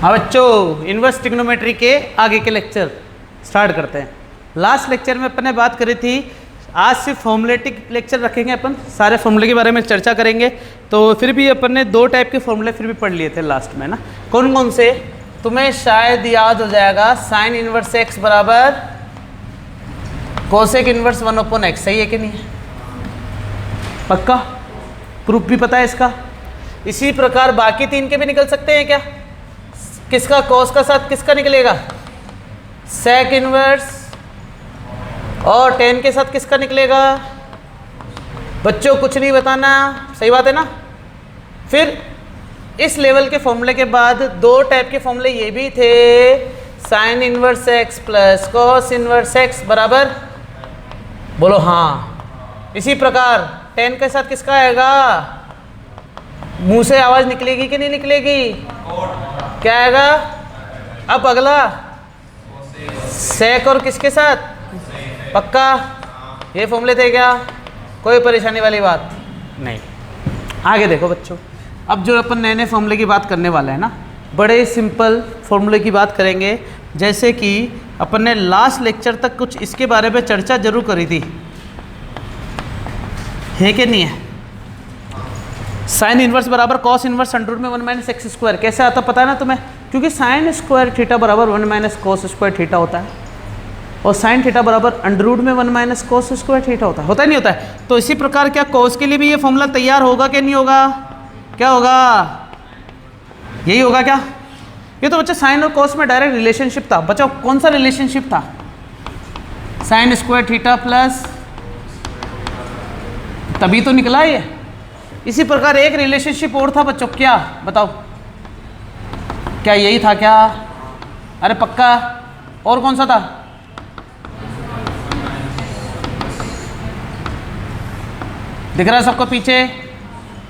हाँ बच्चों, inverse trigonometry के आगे के लेक्चर स्टार्ट करते हैं। लास्ट लेक्चर में अपन ने बात करी थी, आज सिर्फ फॉर्मूलेटिक लेक्चर रखेंगे अपन, सारे फॉर्मूले के बारे में चर्चा करेंगे। तो फिर भी अपन ने दो टाइप के फॉर्मूले फिर भी पढ़ लिए थे लास्ट में ना। कौन कौन से तुम्हें शायद याद हो जाएगा। साइन इनवर्स एक्स बराबर कोसेक इनवर्स 1/x, सही है कि नहीं है? पक्का? प्रूफ भी पता है इसका। इसी प्रकार बाकी तीन के भी निकल सकते हैं क्या? किसका कोस का साथ किसका निकलेगा? Sec inverse. और टेन के साथ किसका निकलेगा? बच्चों कुछ नहीं बताना, सही बात है ना। फिर इस लेवल के फॉर्मूले के बाद दो टाइप के फॉर्मूले ये भी थे, sign inverse x plus cos inverse x बराबर, बोलो हाँ। इसी प्रकार टेन के साथ किसका आएगा? मुंह से आवाज निकलेगी कि नहीं निकलेगी? क्या आएगा? अब अगला सेक और किसके साथ? पक्का? ये फॉर्मूले थे क्या? कोई परेशानी वाली बात नहीं। आगे देखो बच्चों, अब जो अपन नए नए फॉर्मूले की बात करने वाले हैं ना, बड़े सिंपल फॉर्मूले की बात करेंगे। जैसे कि अपन ने लास्ट लेक्चर तक कुछ इसके बारे में चर्चा जरूर करी थी, है कि नहीं है? साइन इनवर्स बराबर कॉस इनवर्स अंडर रूट में 1 - एक्स स्क्वायर कैसे आता पता है ना तुम्हें? क्योंकि साइन स्क्वायर थीटा बराबर 1 - कॉस स्क्वायर थीटा होता है, और साइन थीटा बराबर अंडर रूट में 1 - कॉस स्क्वायर थीटा होता है, होता ही नहीं होता है? तो इसी प्रकार क्या कॉस के लिए भी ये फॉर्मूला तैयार होगा कि नहीं होगा? क्या होगा? यही होगा क्या? ये तो बच्चा साइन और कॉस में डायरेक्ट रिलेशनशिप था। बच्चा कौन सा रिलेशनशिप था? साइन स्क्वायर थीटा प्लस, तभी तो निकला ये। इसी प्रकार एक रिलेशनशिप और था बच्चों, क्या बताओ? क्या यही था क्या? अरे पक्का? और कौन सा था? दिख रहा है सबको पीछे?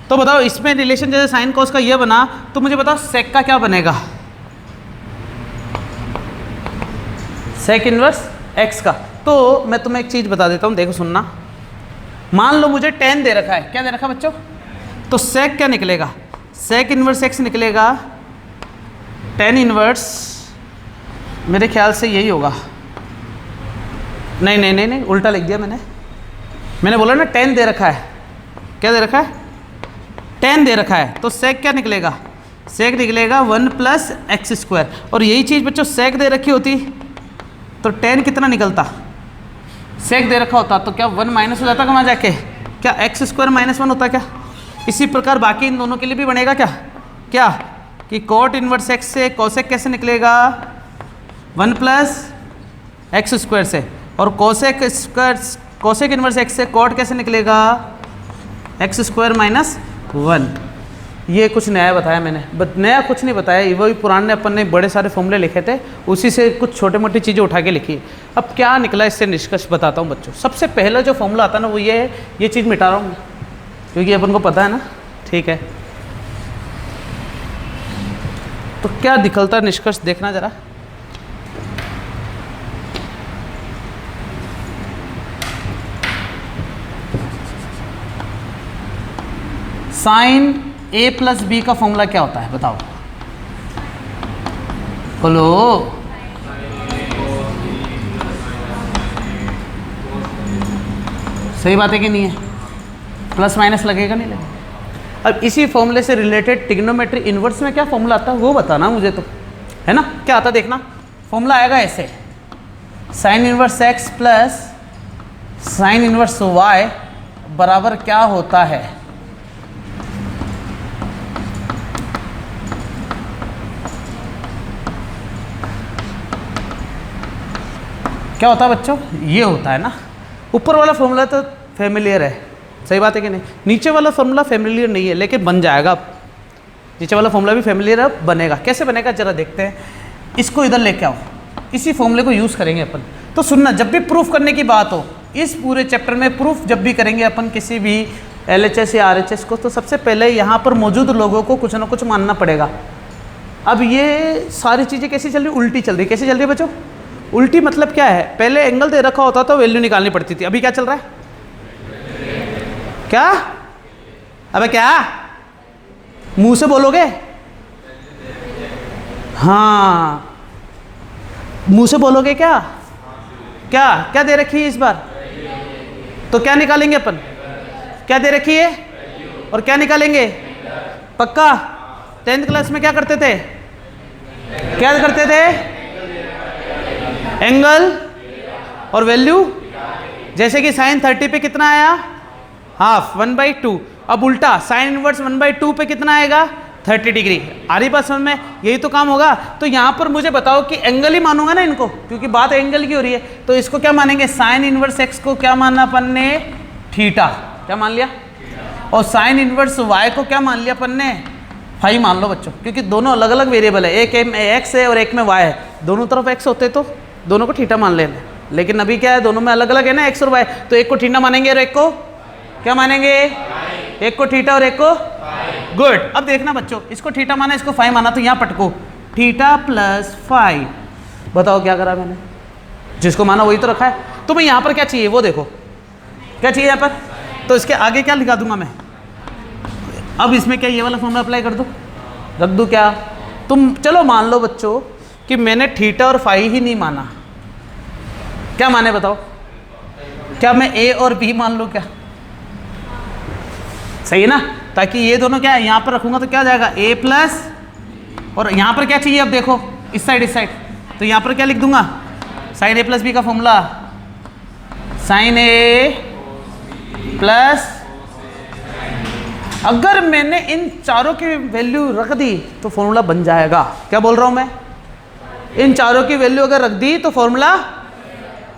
तो बताओ, इसमें रिलेशन जैसे साइन कॉस का ये बना, तो मुझे बताओ सेक का क्या बनेगा? सेक इनवर्स एक्स का। तो मैं तुम्हें एक चीज बता देता हूं, देखो सुनना। मान लो मुझे टेन दे रखा है, क्या दे रखा है बच्चों? तो सेक क्या निकलेगा? सेक इनवर्स एक्स निकलेगा। टेन इनवर्स मेरे ख्याल से यही होगा। नहीं नहीं नहीं नहीं, उल्टा लिख दिया मैंने बोला ना टेन दे रखा है। क्या दे रखा है? टेन दे रखा है। तो सेक क्या निकलेगा? सेक निकलेगा 1 + एक्स स्क्वायर। और यही चीज़ बच्चों सेक दे रखी होती तो टेन कितना निकलता? सेक दे रखा होता तो क्या 1 माइनस हो जाता कहाँ जाके? क्या एक्स स्क्वायर -1 होता क्या? इसी प्रकार बाकी इन दोनों के लिए भी बनेगा क्या? क्या कि कोट इनवर्स एक्स से कोसेक कैसे निकलेगा? 1 + एक्स स्क्वायर से। और कोसेक इनवर्स एक्स से कोट कैसे निकलेगा? X square -1। ये कुछ नया बताया मैंने, नया कुछ नहीं बताया, वही पुराने अपन ने बड़े सारे फॉर्मूले लिखे थे, उसी से कुछ छोटे मोटी चीज़ें उठा के लिखी। अब क्या निकला इससे निष्कर्ष बताता हूँ बच्चों। सबसे पहला जो फॉर्मूला आता है ना वो ये है, ये चीज़ मिटा रहा हूँ क्योंकि अपन को पता है ना, ठीक है? तो क्या निकलता निष्कर्ष देखना जरा। साइन a + b का फॉर्मूला क्या होता है बताओ? बोलो। सही बात है कि नहीं है? प्लस माइनस लगेगा नहीं लगेगा? अब इसी फॉर्मूले से रिलेटेड ट्रिग्नोमेट्री इनवर्स में क्या फॉर्मूला आता है वो बताना मुझे तो, है ना? क्या आता देखना। फॉर्मूला आएगा ऐसे, sine inverse x plus sine inverse y बराबर क्या होता है? क्या होता है बच्चों? ये होता है ना। ऊपर वाला फॉर्मूला तो फेमिलियर है, सही बात है कि नहीं? नीचे वाला फॉर्मूला फेमिलियर नहीं है लेकिन बन जाएगा। अब नीचे वाला फॉर्मूला भी फेमिलियर अब बनेगा। कैसे बनेगा जरा देखते हैं। इसको इधर लेके आओ, इसी फॉर्मूले को यूज़ करेंगे अपन। तो सुनना, जब भी प्रूफ करने की बात हो इस पूरे चैप्टर में, प्रूफ जब भी करेंगे अपन किसी भी LHS या RHS को, तो सबसे पहले यहाँ पर मौजूद लोगों को कुछ ना कुछ मानना पड़ेगा। अब ये सारी चीज़ें कैसी चल रही? उल्टी चल रही। कैसे चल रही है बच्चों? उल्टी मतलब क्या है? पहले एंगल दे रखा होता तो वैल्यू निकालनी पड़ती थी, अभी क्या चल रहा है? क्या? अबे क्या मुंह से बोलोगे? हाँ, मुंह से बोलोगे क्या? क्या क्या दे रखी है इस बार? तो क्या निकालेंगे अपन? क्या दे रखी है और क्या निकालेंगे? पक्का 10th क्लास में क्या करते थे? क्या करते थे? एंगल और वैल्यू। जैसे कि साइन 30 पे कितना आया? हाफ 1/2। अब उल्टा साइन इनवर्स 1/2 पे कितना आएगा? 30 डिग्री। आ रही बात समझ में? यही तो काम होगा। तो यहाँ पर मुझे बताओ कि एंगल ही मानूंगा ना इनको, क्योंकि बात एंगल की हो रही है। तो इसको क्या मानेंगे? साइन इनवर्स एक्स को क्या मानना अपन ने? थीटा। क्या मान लिया? और साइन इनवर्स वाई को क्या मान लिया अपन ने? फाई मान लो बच्चों, क्योंकि दोनों अलग अलग वेरिएबल है। एक में एक्स है और एक में वाई है। दोनों तरफ एक्स होते तो दोनों को थीटा मान लेना, लेकिन अभी क्या है, दोनों में अलग अलग है ना एक्स और वाई। तो एक को थीटा मानेंगे और एक को क्या मानेंगे? एक को थीटा और एक को गुड। अब देखना बच्चों, इसको थीटा माना, इसको फाई माना, तो यहाँ पटको थीटा प्लस फाई। बताओ क्या करा मैंने? जिसको माना वही तो रखा है। तो मैं यहाँ पर क्या चाहिए वो देखो, क्या चाहिए यहाँ पर? तो इसके आगे क्या लिखा दूंगा मैं? अब इसमें क्या ये वाला फॉर्मूला अप्लाई कर दो, रख दूँ क्या? तुम चलो मान लो बच्चों कि मैंने थीटा और फाई ही नहीं माना, क्या माने बताओ? क्या मैं ए और बी मान लूँ क्या? सही है ना? ताकि ये दोनों क्या है, यहाँ पर रखूंगा तो क्या आ जाएगा? ए प्लस, और यहाँ पर क्या चाहिए? अब देखो इस साइड, तो यहाँ पर क्या लिख दूंगा? साइन ए प्लस बी का फॉर्मूला, साइन ए प्लस, अगर मैंने इन चारों की वैल्यू रख दी तो फॉर्मूला बन जाएगा। क्या बोल रहा हूं मैं? इन चारों की वैल्यू अगर रख दी तो फॉर्मूला,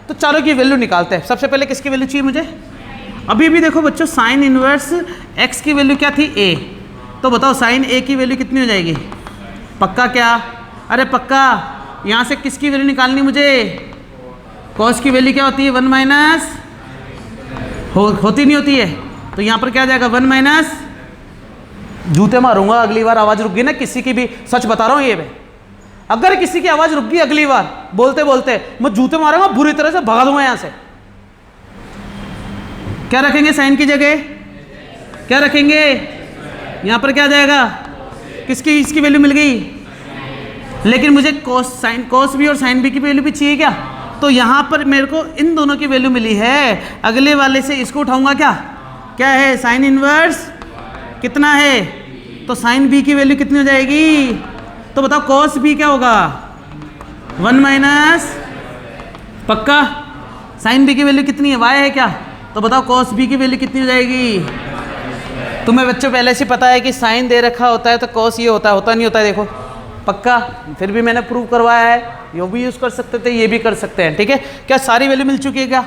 तो चारों की वैल्यू निकालते हैं। सबसे पहले किसकी वैल्यू चाहिए मुझे? अभी भी देखो बच्चों, साइन इनवर्स एक्स की वैल्यू क्या थी? ए। तो बताओ साइन ए की वैल्यू कितनी हो जाएगी? पक्का क्या? अरे पक्का। यहाँ से किसकी वैल्यू निकालनी मुझे? कॉस की वैल्यू क्या होती है? 1 माइनस होती नहीं होती है? तो यहाँ पर क्या आ जाएगा? 1 माइनस, जूते मारूंगा अगली बार आवाज़ रुक गई ना किसी की भी, सच बता रहा हूँ ये मैं, अगर किसी की आवाज़ रुक गई अगली बार बोलते बोलते, मैं जूते मारूंगा, बुरी तरह से भगा दूंगा यहाँ से। क्या रखेंगे साइन की जगह? क्या रखेंगे? यहाँ पर क्या आ जाएगा? किसकी इसकी वैल्यू मिल गई? लेकिन मुझे कॉस बी और साइन बी की वैल्यू भी चाहिए क्या? तो यहाँ पर मेरे को इन दोनों की वैल्यू मिली है, अगले वाले से इसको उठाऊंगा। क्या क्या है? साइन इनवर्स कितना है? तो साइन बी की वैल्यू कितनी हो जाएगी? तो बताओ कॉस बी क्या होगा? 1 माइनस, पक्का। साइन बी की वैल्यू कितनी है? वाई है क्या? तो बताओ कॉस बी की वैल्यू कितनी हो जाएगी? तुम्हें बच्चों पहले से पता है कि साइन दे रखा होता है तो कॉस ये होता है, होता नहीं होता है? देखो पक्का, फिर भी मैंने प्रूव करवाया है। ये भी यूज़ कर सकते थे, ये भी कर सकते हैं, ठीक है। क्या सारी वैल्यू मिल चुकी है? क्या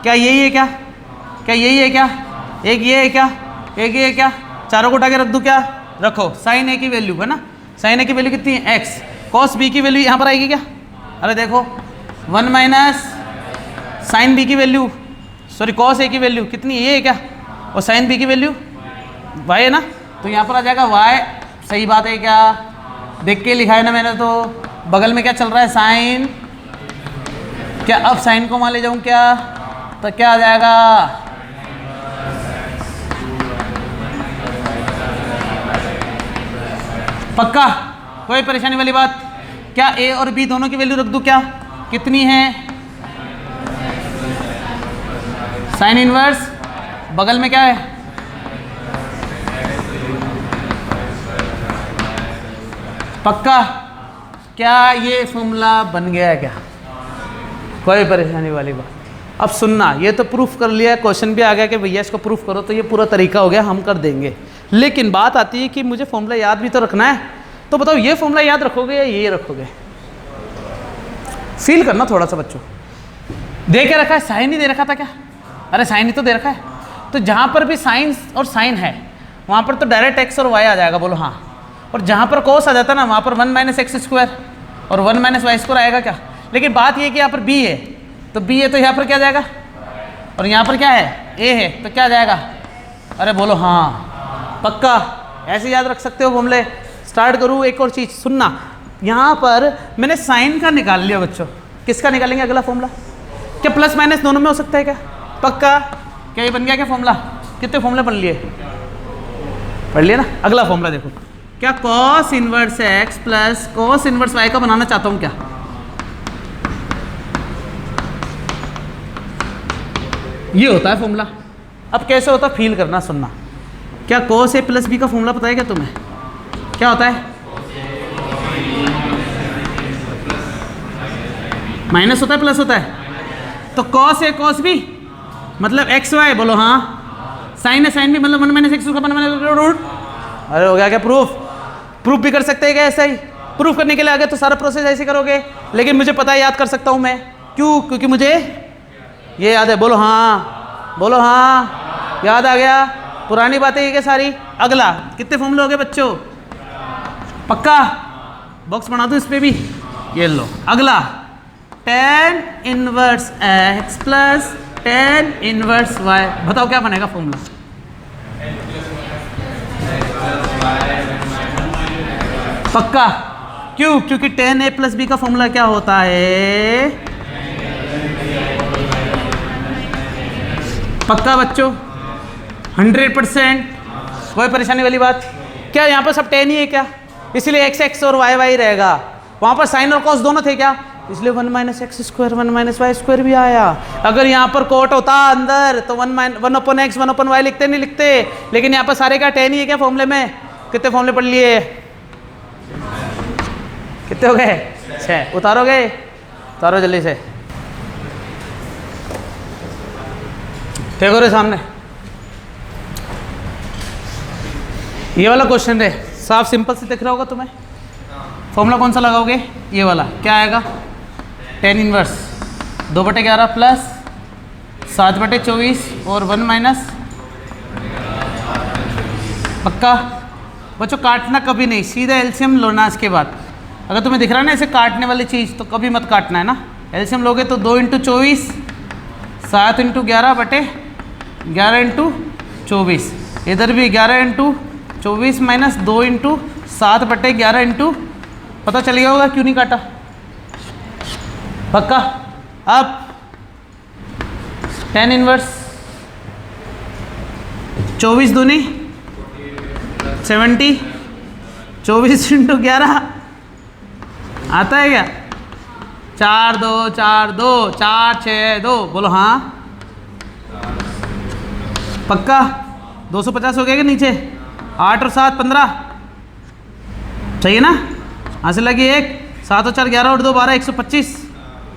क्या यही है? क्या क्या यही है? क्या एक ये है? क्या एक ये है? क्या चारों को उठा के रख दूँ? क्या रखो? साइन ए की वैल्यू है ना, साइन ए की वैल्यू कितनी है? एक्स। कॉस बी की वैल्यू यहाँ पर आएगी क्या? अरे देखो 1 माइनस साइन बी की वैल्यू, सॉरी कॉस ए की वैल्यू कितनी? ये है क्या? और साइन बी की वैल्यू वाई है ना, तो यहाँ पर आ जाएगा वाई। सही बात है क्या? देख के लिखा है ना मैंने। तो बगल में क्या चल रहा है? साइन। क्या अब साइन को मान ले जाऊँ क्या? तो क्या आ जाएगा? पक्का, कोई परेशानी वाली बात? क्या ए और बी दोनों की वैल्यू रख दूं? क्या कितनी है? साइन इनवर्स, बगल में क्या है? पक्का। क्या ये फॉर्मूला बन गया है? क्या कोई परेशानी वाली बात? अब सुनना, ये तो प्रूफ कर लिया, क्वेश्चन भी आ गया कि भैया इसको प्रूफ करो, तो ये पूरा तरीका हो गया, हम कर देंगे। लेकिन बात आती है कि मुझे फॉर्मूला याद भी तो रखना है। तो बताओ ये फॉर्मूला याद रखोगे या ये रखोगे? फील करना थोड़ा सा बच्चों। दे के रखा है, साइन ही दे रखा था क्या? अरे साइन ही तो दे रखा है। तो जहाँ पर भी साइन और साइन है वहाँ पर तो डायरेक्ट एक्स और वाई आ जाएगा, बोलो हाँ। और जहाँ पर कोस आ जाता ना वहाँ पर 1 माइनस एक्स स्क्वायर और 1 माइनस वाई स्क्वायर आएगा क्या? लेकिन बात ये कि यहाँ पर बी है, तो बी है तो यहाँ पर क्या जाएगा? और यहाँ पर क्या है? ए है, तो क्या जाएगा? अरे बोलो हाँ, पक्का। ऐसे याद रख सकते हो फॉर्मूले। स्टार्ट करूँ एक और चीज़ सुनना, यहाँ पर मैंने साइन का निकाल लिया बच्चों। किसका निकालेंगे अगला फॉर्मूला? क्या प्लस माइनस दोनों में हो सकता है क्या? पक्का। क्या ये बन गया क्या फॉर्मूला? कितने फॉर्मूले बन लिए? पढ़ लिए ना? अगला फॉर्मूला देखो क्या cos inverse x plus cos inverse y का बनाना चाहता हूँ क्या? ये होता है फॉर्मूला। अब कैसे होता है फील करना, सुनना। क्या कॉस ए प्लस बी का फॉर्मूला पता है क्या तुम्हें? क्या होता है? माइनस होता है प्लस होता है? तो कॉस ए कॉस बी मतलब एक्स वाई, बोलो हाँ। साइन है साइन भी मतलब 1 माइनस एक्स का रूट। अरे हो गया क्या प्रूफ? प्रूफ भी कर सकते हैं क्या ऐसा ही? प्रूफ करने के लिए आगे तो सारा प्रोसेस ऐसे करोगे, लेकिन मुझे पता है, याद कर सकता हूँ मैं। क्यों? क्योंकि मुझे ये याद है। बोलो हाँ, बोलो हाँ, याद आ गया। पुरानी बातें ये क्या सारी। अगला कितने फॉर्मूले हो गए बच्चों? पक्का? बॉक्स बना दूँ इस पर भी? ये लो अगला, tan inverse x plus tan inverse y। बताओ क्या बनेगा फॉर्मूला? पक्का? क्यों? क्योंकि tan a प्लस बी का फॉर्मूला क्या होता है? पक्का बच्चों? 100%? कोई परेशानी वाली बात? क्या यहाँ पर सब tan ही है क्या? इसलिए x x और y y रहेगा। वहाँ पर साइन और कॉस दोनों थे क्या? इसलिए 1 minus x square 1 minus y square भी आया। अगर यहाँ पर कोट होता अंदर तो 1 अपन एक्स 1 अपन वाई लिखते नहीं लिखते, लेकिन यहाँ पर सारे क्या tan ही है क्या फॉर्मूले में? कितने फॉर्मूले पढ़ लिए? कितने हो गए? 6। उतारोगे? उतारो जल्दी से। देखो रे सामने ये वाला क्वेश्चन है, साफ सिंपल से दिख रहा होगा तुम्हें। फॉर्मूला कौन सा लगाओगे? ये वाला। क्या आएगा? tan इनवर्स 2/11 प्लस 7/24 और 1 माइनस। पक्का? बच्चों काटना कभी नहीं, सीधा एलसीएम लोना इसके बाद। अगर तुम्हें दिख रहा है ना ऐसे काटने वाली चीज़, तो कभी मत काटना है ना। एलसीएम लोगे तो 2 × 24 7 × 11/11 × 24। इधर भी 11 × 24 माइनस 2 × 7/11 × पता चल गया होगा क्यों नहीं काटा। पक्का? अब tan इनवर्स 24 दूनी 70, 24 × 11 आता है क्या? 4 2 4 2 4 6 2। बोलो हाँ। पक्का? 250 हो गया कि नीचे? 8 और 7 15 चाहिए ना? यहाँ से लगी 1 7 और 4 11 और 2 12 125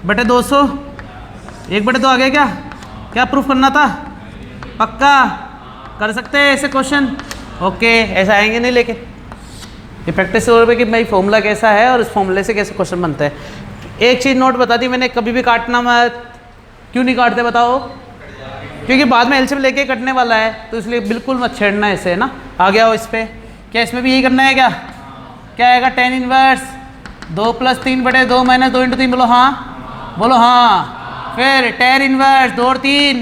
बटे 200 1/2 आ गया क्या? क्या प्रूफ करना था? पक्का? कर सकते हैं ऐसे क्वेश्चन? ओके, ऐसा आएंगे नहीं, लेकिन ये प्रैक्टिस हो रही है कि भाई फॉर्मूला कैसा है और इस फॉर्मूले से कैसे क्वेश्चन बनते हैं। एक चीज़ नोट बता दी मैंने, कभी भी काटना मत। क्यों नहीं काटते बताओ? क्योंकि बाद में एलसीएम लेके कटने वाला है, तो इसलिए बिल्कुल मत छेड़ना ऐसे, है ना। आ गया हो इस पर? क्या इसमें भी यही करना है क्या? क्या आएगा? tan inverse 2 + 3/2 minus 2 × 3। बोलो हाँ, बोलो हाँ। फिर tan इनवर्स 2 और 3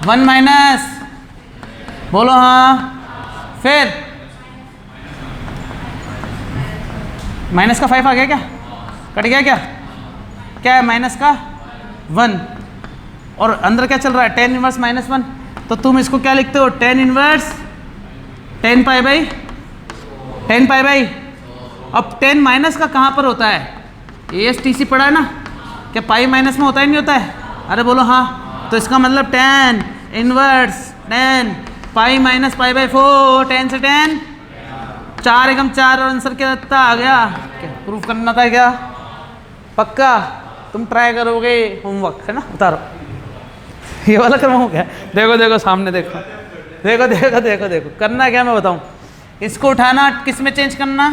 1 माइनस, बोलो हाँ। फिर माइनस का 5 आ गया क्या? कट गया क्या? क्या है माइनस का 1 और अंदर क्या चल रहा है? tan inverse -1। तो तुम इसको क्या लिखते हो? tan इनवर्स 10 पाई। अब 10 माइनस का कहाँ पर होता है? ASTC पढ़ा है ना? क्या पाई माइनस में होता ही नहीं होता है? अरे बोलो हाँ। तो इसका मतलब tan इनवर्स 10 पाई माइनस π/4 10 से 10 4 एकम 4 और आंसर क्या लगता आ गया? क्या प्रूफ करना था क्या? पक्का? तुम ट्राई करोगे होमवर्क, है ना। उतारो ये वाला क्रम हो गया। देखो देखो सामने देखो, देखो देखो देखो देखो करना क्या मैं बताऊं। इसको उठाना किस में चेंज करना?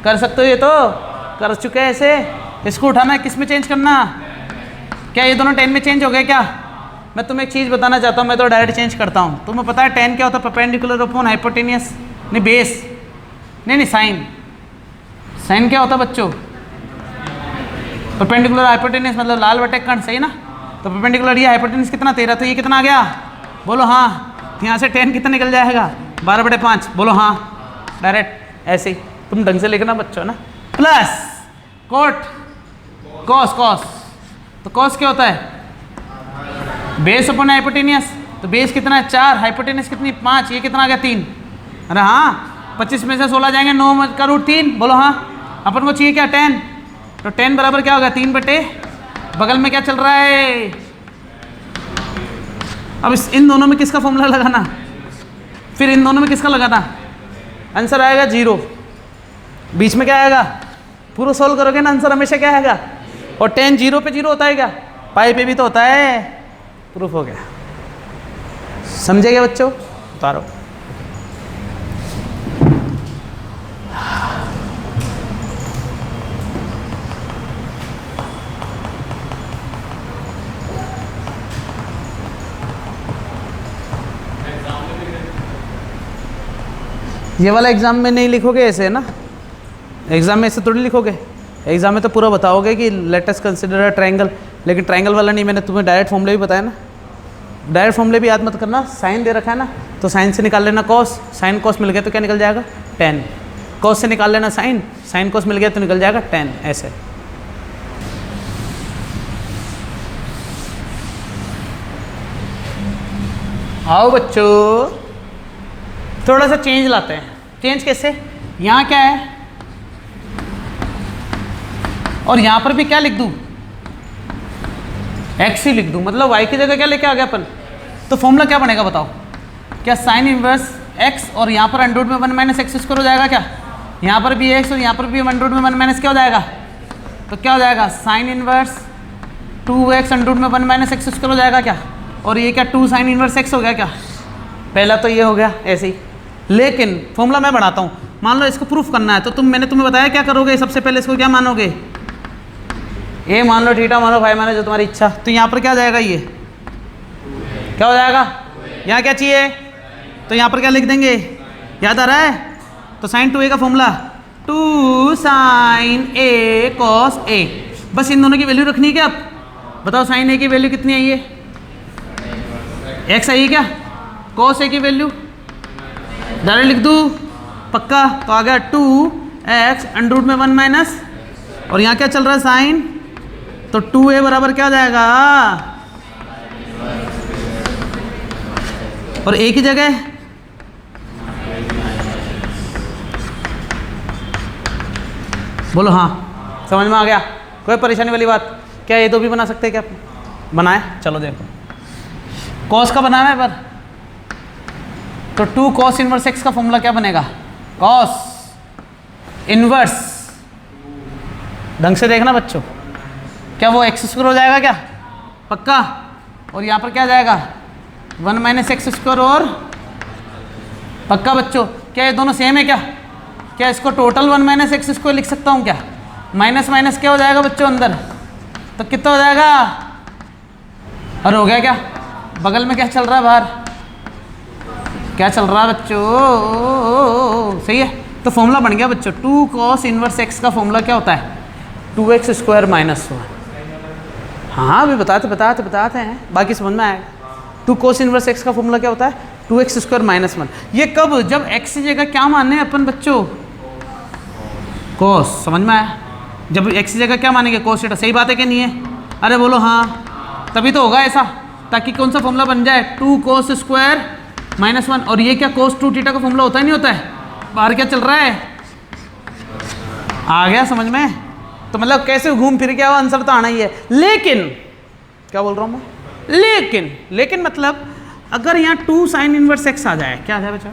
कर सकते हो, ये तो कर चुके हैं ऐसे। इसको उठाना किस में चेंज करना? क्या ये दोनों 10 में चेंज हो गए क्या? मैं तुम्हें एक चीज़ बताना चाहता हूँ, मैं तो डायरेक्ट चेंज करता हूँ। तुम्हें पता है 10 क्या होता है? परपेंडिकुलर अपॉन हाइपोटेनियस, नहीं बेस, नहीं साइन क्या होता है बच्चों? परपेंडिकुलर हाइपोटेनियस मतलब लाल बटे कर्ण, सही ना। तो परपेंडिकुलर ये हाइपोटेनियस कितना 13, तो ये कितना आ गया? बोलो हाँ। यहाँ से 10 कितना निकल जाएगा? 12/5। बोलो हाँ। डायरेक्ट ऐसे ही तुम ढंग से लिखना बच्चों ना। प्लस कोट कॉस, तो कॉस क्या होता है? Base upon hypotenuse. तो बेस कितना है? 4, हाइपोटेनियस कितनी? 5, ये कितना आ गया? 3। अरे हाँ, 25 में से 16 जाएंगे, 9 का रूट 3, बोलो हाँ। अपन को चाहिए क्या 10, तो 10 बराबर क्या होगा 3 बटे बगल में क्या चल रहा है। अब इन दोनों में किसका फॉर्मूला लगाना, फिर इन दोनों में किसका लगाना, आंसर आएगा 0। बीच में क्या आएगा, पूरा सोल्व करोगे ना आंसर हमेशा क्या आएगा, और 10 0 पे 0 होता है क्या, पाई पे भी तो होता है। प्रूफ हो गया, समझे क्या बच्चों, उतारो। ये वाला एग्जाम में नहीं लिखोगे ऐसे है ना, एग्जाम में ऐसे थोड़ी लिखोगे, एग्जाम में तो पूरा बताओगे कि let us consider a triangle, लेकिन ट्रायंगल वाला नहीं, मैंने तुम्हें डायरेक्ट फॉर्मूले भी बताया ना। डायरेक्ट फॉर्मूले भी याद मत करना, साइन दे रखा है ना, तो साइन से निकाल लेना कॉस, साइन कॉस मिल गया तो क्या निकल जाएगा 10, कॉस से निकाल लेना साइन, साइन कॉस मिल गया तो निकल जाएगा 10, ऐसे। आओ बच्चों थोड़ा सा चेंज लाते हैं। चेंज कैसे, यहाँ क्या है और यहाँ पर भी क्या लिख दूँ, x ही लिख दूँ, मतलब y की जगह क्या लेके आ गया अपन, तो फॉर्मूला क्या बनेगा बताओ, क्या साइन इनवर्स x और यहाँ पर अंडर रूट में 1 माइनस एक्स स्क्वायर हो जाएगा क्या, यहाँ पर भी x और यहाँ पर भी अंडर रूट में 1 माइनस क्या हो जाएगा, तो क्या हो जाएगा sine inverse 2x under root में 1 माइनस एक्स स्क्वायर हो जाएगा क्या, और ये क्या 2 साइन इनवर्स x हो गया क्या, पहला तो ये हो गया ऐसे ही। लेकिन फॉर्मूला मैं बढ़ाता हूँ, मान लो इसको प्रूफ करना है तो मैंने तुम्हें बताया क्या करोगे, सबसे पहले इसको क्या मानोगे, ए मान लो, थीटा मान लो, फाई मान लो, जो तुम्हारी इच्छा। तो यहाँ पर क्या हो जाएगा, ये क्या हो जाएगा, यहाँ क्या चाहिए, तो यहाँ पर क्या लिख देंगे, याद आ रहा है, तो साइन 2a का formula 2 sine a cos a, बस इन दोनों की वैल्यू रखनी है क्या, आप बताओ साइन a की वैल्यू कितनी आई है, x आई है क्या, कॉस a की वैल्यू डायरेक्ट लिख दूँ पक्का, तो आ गया 2x अंडर रूट में 1 माइनस, और यहाँ क्या चल रहा है साइन, तो 2a बराबर क्या हो जाएगा, और a की जगह बोलो हाँ, समझ में आ गया, कोई परेशानी वाली बात, क्या ये दो भी बना सकते हैं क्या, बनाए, चलो देखो कॉस का बनाना है पर, तो 2 cos इनवर्स x का फॉर्मूला क्या बनेगा, cos इनवर्स, ढंग से देखना बच्चों, क्या वो एक्स स्क्वायर हो जाएगा क्या पक्का, और यहाँ पर क्या जाएगा 1 माइनस एक्स स्क्वायर, और पक्का बच्चों, क्या ये दोनों सेम है क्या इसको टोटल 1 माइनस एक्स स्क्वायर लिख सकता हूँ क्या, माइनस माइनस क्या हो जाएगा बच्चों अंदर, तो कितना हो जाएगा, और हो गया क्या, बगल में क्या चल रहा है बाहर, क्या चल रहा है बच्चों, सही है, तो फॉर्मूला बन गया बच्चों 2 cos इनवर्स x का फॉर्मूला क्या होता है, 2x स्क्वायर माइनस 1। हाँ अभी बताते हैं, बाकी समझ में आएगा। 2 cos इनवर्स x का फॉर्मूला क्या होता है, 2x स्क्वायर माइनस 1। ये कब, जब x की जगह क्या मानने हैं अपन बच्चों, cos, समझ में आया, जब x की जगह क्या मानेंगे cos थीटा, सही बात है कि नहीं है, अरे बोलो हाँ, तभी तो होगा ऐसा, ताकि कौन सा फॉर्मूला बन जाए 2 cos स्क्वायर माइनस 1, और ये क्या cos 2 थीटा का फॉर्मूला होता है नहीं होता है, बाहर क्या चल रहा है, आ गया समझ में, तो मतलब कैसे घूम फिर के आओ आंसर तो आना ही है। लेकिन क्या बोल रहा हूँ मैं, लेकिन मतलब अगर यहाँ 2 साइन इनवर्स x आ जाए, क्या आ जाए बच्चा,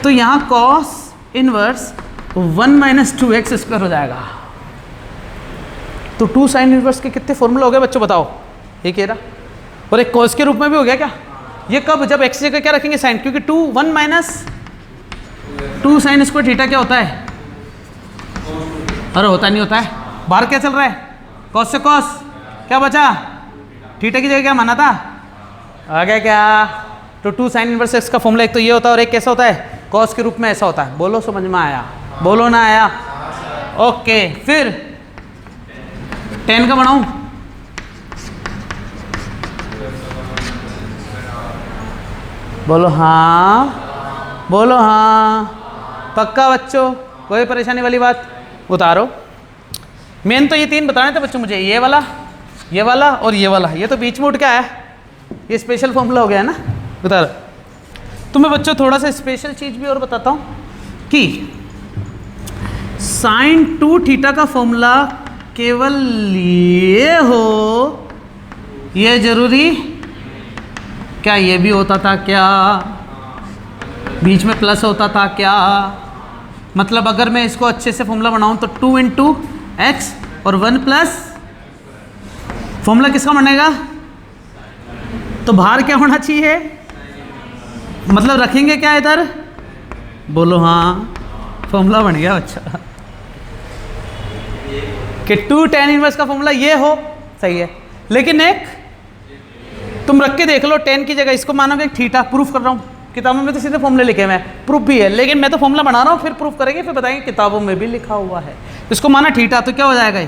तो यहाँ cos inverse 1 minus 2x square हो जाएगा, तो 2 साइन इनवर्स के कितने फॉर्मूला हो गए बच्चों बताओ, ये कह रहा, और एक cos के रूप में भी हो गया क्या, ये कब, जब x जगह क्या रखेंगे साइन, क्योंकि 1 माइनस 2 साइन स्क्वायर थीटा क्या होता है, अरे होता नहीं होता है, बाहर क्या चल रहा है, cos से cos क्या बचा, थीटा की जगह क्या माना था, आ गया क्या, तो 2 साइन इनवर्स x का फॉर्मूला एक तो ये होता है और एक कैसा होता है, cos के रूप में ऐसा होता है, बोलो समझ में आया, बोलो ना आया, ओके। फिर 10 का बनाऊं, बोलो हाँ, बोलो हाँ, पक्का बच्चों, कोई परेशानी वाली बात, उतारो। मेन तो ये 3 बताने थे बच्चों मुझे, ये वाला और ये वाला, ये तो बीच में उठ के आया, ये स्पेशल फॉर्मूला हो गया है ना, उतारो। तुम्हें बच्चों थोड़ा सा स्पेशल चीज़ भी और बताता हूँ, कि साइन 2 थीटा का फॉर्मूला केवल ये हो, ये जरूरी क्या? ये भी होता था क्या? बीच में प्लस होता था क्या? मतलब अगर मैं इसको अच्छे से फॉर्मूला बनाऊं तो 2 इंटू एक्स और 1 प्लस फॉर्मूला किसका बनेगा? तो बाहर क्या होना चाहिए? मतलब रखेंगे क्या इधर? बोलो हाँ, फॉर्मूला बन गया बच्चा कि 2 tan इनवर्स का फॉर्मूला ये हो, सही है। लेकिन एक तुम रख के देख लो, tan की जगह इसको मानोगे थीटा, प्रूफ कर रहा हूँ। किताबों में तो सीधे फॉर्मूले लिखे हुए हैं, प्रूफ भी है, लेकिन मैं तो फॉर्मूला बना रहा हूँ, फिर प्रूफ करेंगे, फिर बताएंगे किताबों में भी लिखा हुआ है। इसको माना थीटा, तो क्या हो जाएगा?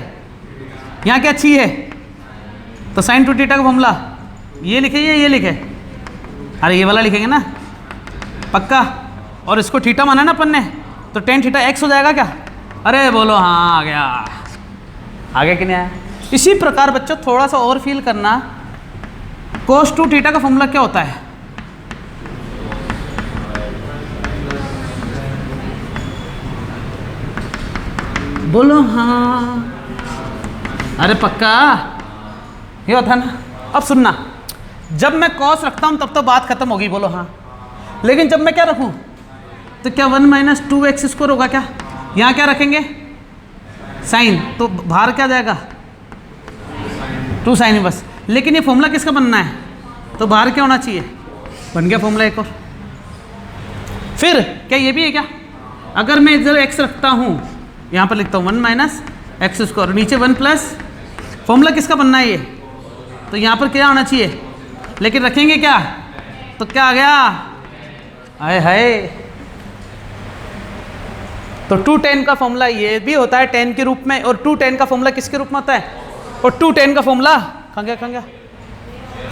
यहाँ क्या अच्छी है? तो साइन 2 थीटा का फॉर्मूला ये लिखे या ये लिखे? अरे ये वाला लिखेंगे ना पक्का। और इसको थीटा माना ना अपन ने, तो tan थीटा x हो जाएगा क्या? अरे बोलो हाँ, आ गया। आगे कि नहीं आया? इसी प्रकार बच्चों थोड़ा सा और फील करना, cos 2 थीटा का फॉर्मूला क्या होता है? बोलो हाँ, अरे पक्का ये होता है ना। अब सुनना, जब मैं cos रखता हूं तब तो बात खत्म होगी, बोलो हाँ। लेकिन जब मैं क्या रखूं, तो क्या 1 माइनस 2x² होगा क्या? यहाँ क्या रखेंगे? साइन, तो बाहर क्या जाएगा? 2 साइन बस। लेकिन ये फॉर्मूला किसका बनना है? तो बाहर क्या होना चाहिए? बन गया फॉर्मूला एक और। फिर क्या ये भी है क्या? अगर मैं इधर x रखता हूँ, यहाँ पर लिखता हूँ 1 माइनस x², नीचे 1 प्लस, फॉर्मूला किसका बनना है ये? तो यहाँ पर क्या होना चाहिए? लेकिन रखेंगे क्या? तो क्या आ गया? आए हाय। तो 2 tan का फॉर्मूला ये भी होता है tan के रूप में, और 2 tan का फॉर्मूला किसके रूप में होता है? और 2 tan का फॉर्मूला कहाँ गया?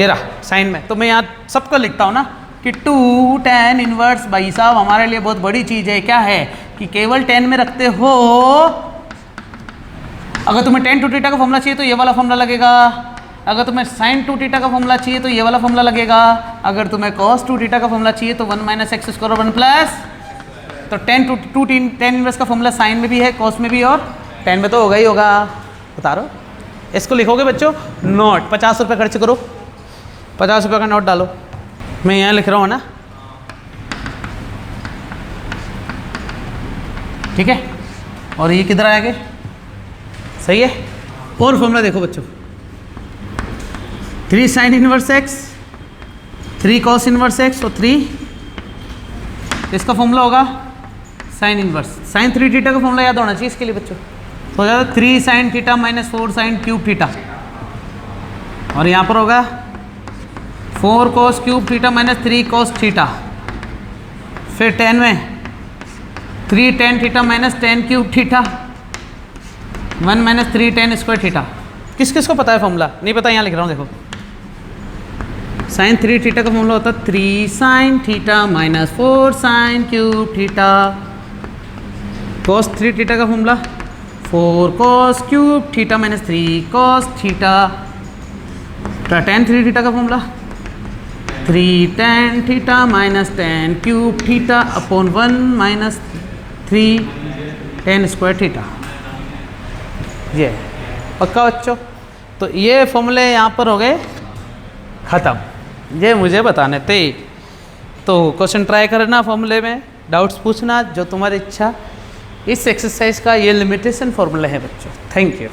ये रहा साइन में। तो मैं यहाँ सबको लिखता हूँ ना कि 2 tan इनवर्स, भाई साहब हमारे लिए बहुत बड़ी चीज़ है। क्या है कि केवल tan में रखते हो। अगर तुम्हें tan 2 थीटा का फॉर्मूला चाहिए तो ये वाला फॉर्मूला लगेगा। अगर तुम्हें sin 2 थीटा का फॉर्मूला चाहिए तो ये वाला फॉर्मूला लगेगा। अगर तुम्हें cos 2 थीटा का फॉर्मूला चाहिए तो 1 माइनस x² और 1 प्लस, तो tan इनवर्स का फॉर्मूला साइन में भी है, cos में भी, और tan में तो होगा ही होगा। बता रहा हूँ। इसको लिखोगे बच्चों, नोट 50 रुपये खर्च करो, 50 रुपये का नोट डालो। मैं यहाँ लिख रहा हूँ ना, ठीक है। और ये किधर आएगा? सही है। और फॉर्मूला देखो बच्चों, 3 sine inverse x, 3 cos inverse x और 3, इसका फॉर्मूला होगा साइन इनवर्स। साइन 3 थीटा का फॉर्मूला याद होना चाहिए इसके लिए बच्चों। तो हो जाएगा 3 sine theta minus 4 sine cube theta, और यहाँ पर होगा 4 cos cube theta minus 3 cos theta. फिर tan में 3 tan theta minus tan cube theta, 1 minus 3 tan square theta. किस किस को पता है फॉर्मूला? नहीं पता, यहाँ लिख रहा हूँ देखो। साइन 3 थीटा का फॉर्मूला होता है 3 sine theta minus 4 sine cube theta. Cos 3 theta का formula 4 cos cube theta minus 3 cos theta. tan 3 theta का formula 3 tan theta minus tan cube theta upon 1 minus 3 tan square theta. ये पक्का बच्चों? तो ये फॉर्मूले यहाँ पर हो गए ख़त्म। ये मुझे बताने थे। तो क्वेश्चन ट्राई करना, फॉर्मूले में डाउट्स पूछना जो तुम्हारी इच्छा। इस एक्सरसाइज का ये लिमिटेशन फॉर्मूला है बच्चों। Thank you.